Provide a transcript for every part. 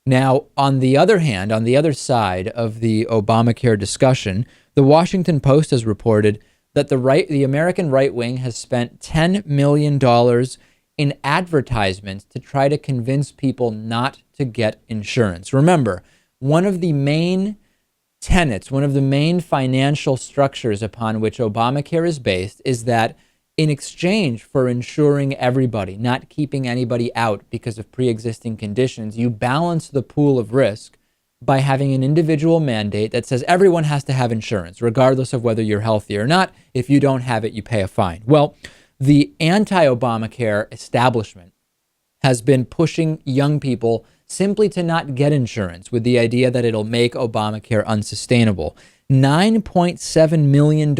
Now, on the other hand, on the other side of the Obamacare discussion, the Washington Post has reported that the American right wing has spent $10 million in advertisements to try to convince people not to get insurance. Remember, one of the main tenets, one of the main financial structures upon which Obamacare is based is that in exchange for insuring everybody, not keeping anybody out because of pre-existing conditions, you balance the pool of risk by having an individual mandate that says everyone has to have insurance, regardless of whether you're healthy or not. If you don't have it, you pay a fine. Well, the anti-Obamacare establishment has been pushing young people simply to not get insurance with the idea that it'll make Obamacare unsustainable. $9.7 million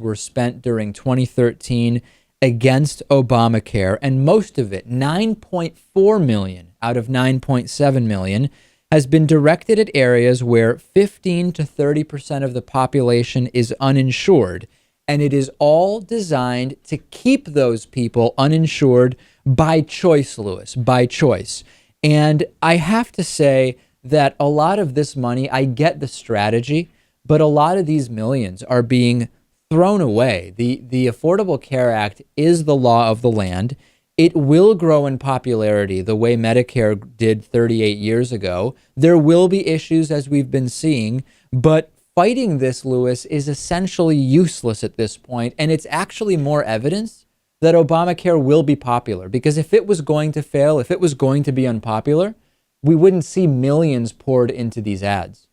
were spent during 2013 against Obamacare, and most of it, 9.4 million out of 9.7 million, has been directed at areas where 15 to 30% of the population is uninsured. And it is all designed to keep those people uninsured by choice, Lewis, by choice. And I have to say that a lot of this money, I get the strategy, but a lot of these millions are being thrown away. The Affordable Care Act is the law of the land. It will grow in popularity the way Medicare did 38 years ago. There will be issues, as we've been seeing, but fighting this, Lewis, is essentially useless at this point, and it's actually more evidence that Obamacare will be popular. Because if it was going to fail, if it was going to be unpopular, we wouldn't see millions poured into these ads.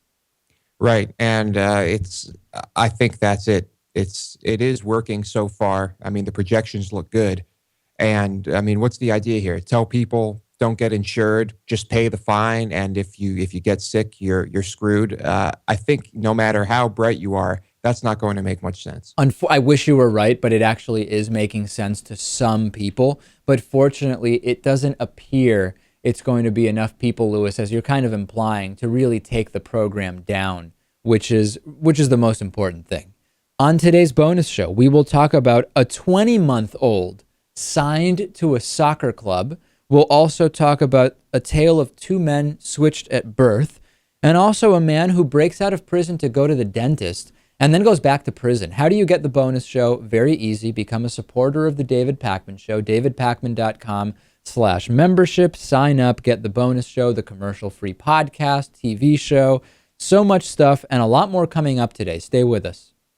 Right, and I think that's it. It is working so far. I mean, the projections look good, and I mean, what's the idea here? Tell people don't get insured, just pay the fine, and if you get sick, you're screwed. I think no matter how bright you are, that's not going to make much sense. I wish you were right, but it actually is making sense to some people. But fortunately, it doesn't appear it's going to be enough people, Lewis, as you're kind of implying, to really take the program down, which is the most important thing. On today's bonus show, we will talk about a 20-month-old signed to a soccer club. We'll also talk about a tale of two men switched at birth, and also a man who breaks out of prison to go to the dentist and then goes back to prison. How do you get the bonus show? Very easy. Become a supporter of the David Pakman Show, davidpakman.com/membership. Sign up, get the bonus show, the commercial-free podcast, TV show, so much stuff, and a lot more coming up today. Stay with us.